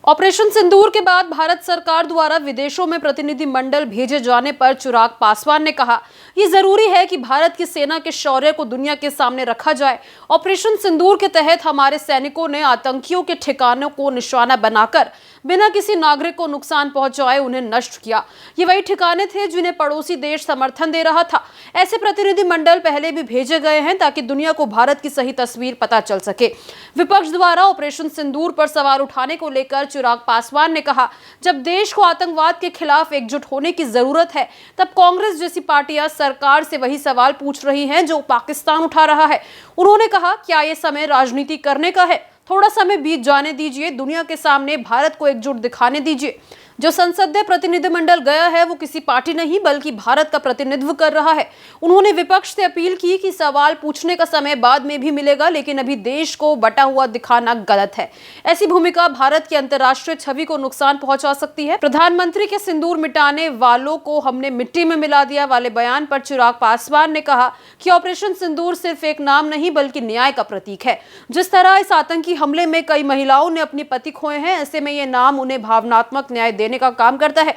Operation सिंदूर के बाद भारत सरकार द्वारा विदेशों में प्रतिनिधि मंडल भेजे जाने पर चिराग पासवान ने कहा, ये जरूरी है कि भारत की सेना के शौर्य को दुनिया के सामने रखा जाए। ऑपरेशन सिंदूर के तहत हमारे सैनिकों ने आतंकियों के ठिकानों को निशाना बनाकर बिना किसी नागरिक को नुकसान पहुंचाए उन्हें नष्ट किया। ये वही ठिकाने थे जिन्हें पड़ोसी देश समर्थन दे रहा था। ऐसे प्रतिनिधि मंडल पहले भी भेजे गए हैं ताकि दुनिया को भारत की सही तस्वीर पता चल सके। विपक्ष द्वारा ऑपरेशन सिंदूर पर सवाल उठाने को लेकर चिराग पासवान ने कहा, जब देश को आतंकवाद के खिलाफ एकजुट होने की जरूरत है, तब कांग्रेस जैसी पार्टियां सरकार से वही सवाल पूछ रही हैं जो पाकिस्तान उठा रहा है। उन्होंने कहा, क्या ये समय राजनीति करने का है? थोड़ा समय बीत जाने दीजिए, दुनिया के सामने भारत को एकजुट दिखाने दीजिए। जो संसदीय प्रतिनिधिमंडल गया है वो किसी पार्टी नहीं बल्कि भारत का प्रतिनिधित्व कर रहा है। उन्होंने विपक्ष से अपील की कि सवाल पूछने का समय बाद में भी मिलेगा, लेकिन अभी देश को बटा हुआ दिखाना गलत है। ऐसी भूमिका भारत की अंतर्राष्ट्रीय छवि को नुकसान पहुंचा सकती है। प्रधानमंत्री के सिंदूर मिटाने वालों को हमने मिट्टी में मिला दिया वाले बयान पर चिराग पासवान ने कहा कि ऑपरेशन सिंदूर सिर्फ एक नाम नहीं बल्कि न्याय का प्रतीक है। जिस तरह इस आतंकी हमले में कई महिलाओं ने अपने पति खोए हैं, ऐसे में ये नाम उन्हें भावनात्मक न्याय देने का काम करता है।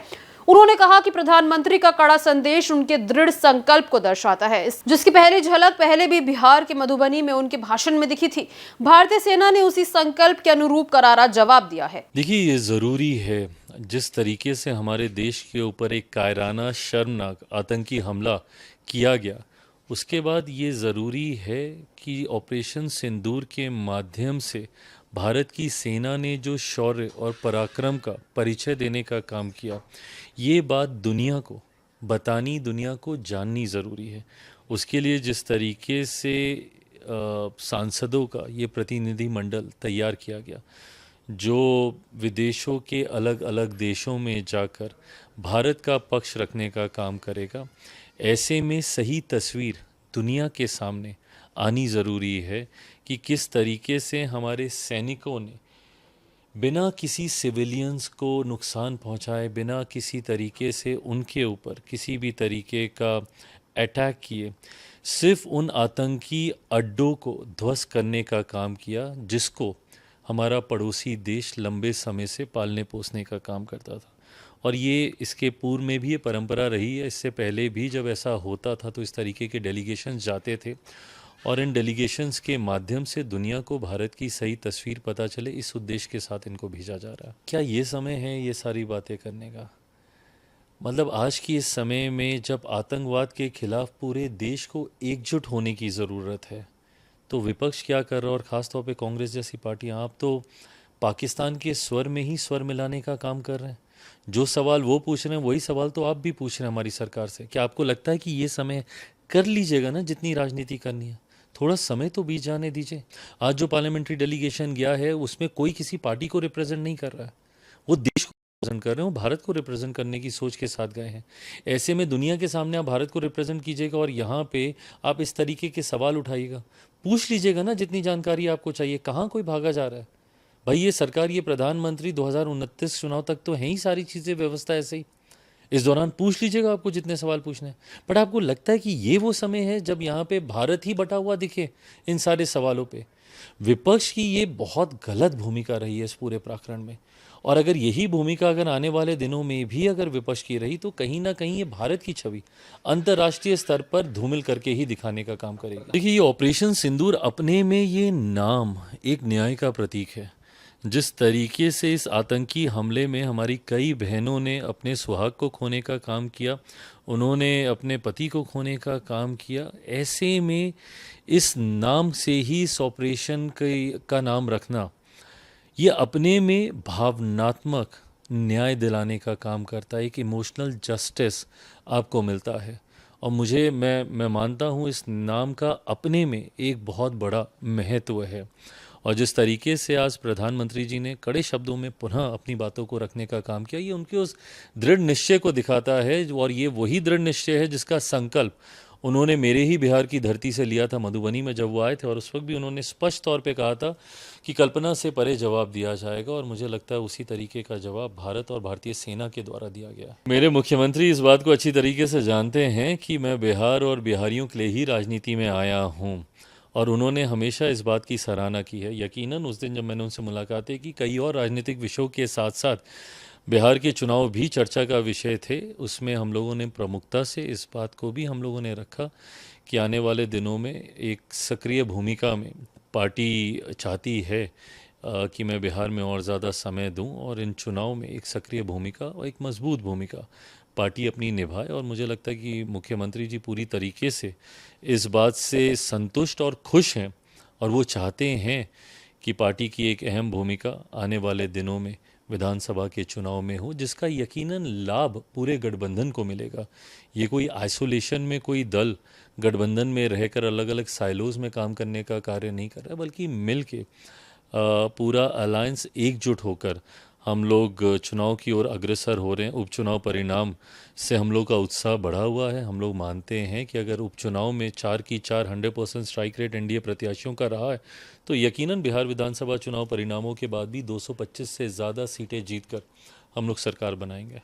उन्होंने कहा कि प्रधानमंत्री का कड़ा संदेश उनके दृढ़ संकल्प को दर्शाता है, जिसकी पहली झलक पहले भी बिहार के मधुबनी में उनके भाषण में दिखी थी। भारतीय सेना ने उसी संकल्प के अनुरूप करारा जवाब दिया है। देखिए, ये जरूरी है, जिस तरीके से हमारे देश के ऊपर एक कायराना शर्मनाक आतंकी हमला किया गया, उसके बाद ये ज़रूरी है कि ऑपरेशन सिंदूर के माध्यम से भारत की सेना ने जो शौर्य और पराक्रम का परिचय देने का काम किया, ये बात दुनिया को बतानी, दुनिया को जाननी ज़रूरी है। उसके लिए जिस तरीके से सांसदों का ये प्रतिनिधि मंडल तैयार किया गया, जो विदेशों के अलग अलग देशों में जाकर भारत का पक्ष रखने का काम करेगा, ऐसे में सही तस्वीर दुनिया के सामने आनी ज़रूरी है कि किस तरीके से हमारे सैनिकों ने बिना किसी सिविलियंस को नुकसान पहुंचाए, बिना किसी तरीके से उनके ऊपर किसी भी तरीके का अटैक किए, सिर्फ उन आतंकी अड्डों को ध्वस्त करने का काम किया जिसको हमारा पड़ोसी देश लंबे समय से पालने पोसने का काम करता था। और ये इसके पूर्व में भी ये परंपरा रही है। इससे पहले भी जब ऐसा होता था तो इस तरीके के डेलीगेशंस जाते थे और इन डेलीगेशंस के माध्यम से दुनिया को भारत की सही तस्वीर पता चले, इस उद्देश्य के साथ इनको भेजा जा रहा है। क्या ये समय है ये सारी बातें करने का? मतलब आज की इस समय में जब आतंकवाद के खिलाफ पूरे देश को एकजुट होने की ज़रूरत है, तो विपक्ष क्या कर रहा है, और ख़ास तौर पे कांग्रेस जैसी पार्टियां, आप तो पाकिस्तान के स्वर में ही स्वर मिलाने का काम कर रहे हैं। जो सवाल वो पूछ रहे हैं वही सवाल तो आप भी पूछ रहे हैं हमारी सरकार से। क्या आपको लगता है कि ये समय कर लीजिएगा ना, जितनी राजनीति करनी है? थोड़ा समय तो बीत जाने दीजिए। आज जो पार्लियामेंट्री डेलीगेशन गया है उसमें कोई किसी पार्टी को रिप्रेजेंट नहीं कर रहा है, वो देश को रिप्रेजेंट कर रहे हैं, भारत को रिप्रेजेंट करने की सोच के साथ गए हैं। ऐसे में दुनिया के सामने आप भारत को रिप्रेजेंट कीजिएगा और यहाँ पे आप इस तरीके के सवाल उठाइएगा, पूछ लीजिएगा ना जितनी जानकारी आपको चाहिए। कहाँ कोई भागा जा रहा है भाई? ये सरकार, ये प्रधानमंत्री 2029 चुनाव तक तो है ही सारी चीज़ें, व्यवस्था ऐसे ही। इस दौरान पूछ लीजिएगा आपको जितने सवाल पूछने हैं। बट आपको लगता है कि ये वो समय है जब यहाँ पे भारत ही बटा हुआ दिखे इन सारे सवालों पे? विपक्ष की ये बहुत गलत भूमिका रही है इस पूरे प्रकरण में, और अगर यही भूमिका अगर आने वाले दिनों में भी अगर विपक्ष की रही तो कहीं ना कहीं ये भारत की छवि अंतर्राष्ट्रीय स्तर पर धूमिल करके ही दिखाने का काम करेगा। देखिए, ये ऑपरेशन सिंदूर अपने में ये नाम एक न्याय का प्रतीक है। जिस तरीके से इस आतंकी हमले में हमारी कई बहनों ने अपने सुहाग को खोने का काम किया, उन्होंने अपने पति को खोने का काम किया, ऐसे में इस नाम से ही इस ऑपरेशन का नाम रखना, ये अपने में भावनात्मक न्याय दिलाने का काम करता है। एक इमोशनल जस्टिस आपको मिलता है, और मैं मानता हूँ इस नाम का अपने में एक बहुत बड़ा महत्व है। और जिस तरीके से आज प्रधानमंत्री जी ने कड़े शब्दों में पुनः अपनी बातों को रखने का काम किया, ये उनके उस दृढ़ निश्चय को दिखाता है, और ये वही दृढ़ निश्चय है जिसका संकल्प उन्होंने मेरे ही बिहार की धरती से लिया था मधुबनी में जब वो आए थे। और उस वक्त भी उन्होंने स्पष्ट तौर पे कहा था कि कल्पना से परे जवाब दिया जाएगा, और मुझे लगता है उसी तरीके का जवाब भारत और भारतीय सेना के द्वारा दिया गया। मेरे मुख्यमंत्री इस बात को अच्छी तरीके से जानते हैं कि मैं बिहार और बिहारियों के लिए ही राजनीति में आया हूँ, और उन्होंने हमेशा इस बात की सराहना की है। यकीनन उस दिन जब मैंने उनसे मुलाकातें की, कई और राजनीतिक विषयों के साथ साथ बिहार के चुनाव भी चर्चा का विषय थे। उसमें हम लोगों ने प्रमुखता से इस बात को भी हम लोगों ने रखा कि आने वाले दिनों में एक सक्रिय भूमिका में पार्टी चाहती है कि मैं बिहार में और ज़्यादा समय दूं और इन चुनाव में एक सक्रिय भूमिका और एक मजबूत भूमिका पार्टी अपनी निभाए। और मुझे लगता है कि मुख्यमंत्री जी पूरी तरीके से इस बात से संतुष्ट और खुश हैं और वो चाहते हैं कि पार्टी की एक अहम भूमिका आने वाले दिनों में विधानसभा के चुनाव में हो, जिसका यकीनन लाभ पूरे गठबंधन को मिलेगा। ये कोई आइसोलेशन में कोई दल गठबंधन में रहकर अलग अलग साइलोज में काम करने का कार्य नहीं कर रहा है, बल्कि मिल के पूरा अलायंस एकजुट होकर हम लोग चुनाव की ओर अग्रसर हो रहे हैं। उपचुनाव परिणाम से हम लोग का उत्साह बढ़ा हुआ है। हम लोग मानते हैं कि अगर उपचुनाव में 4 की 4 100% स्ट्राइक रेट एनडीए प्रत्याशियों का रहा है तो यकीनन बिहार विधानसभा चुनाव परिणामों के बाद भी 225 से ज़्यादा सीटें जीतकर हम लोग सरकार बनाएंगे।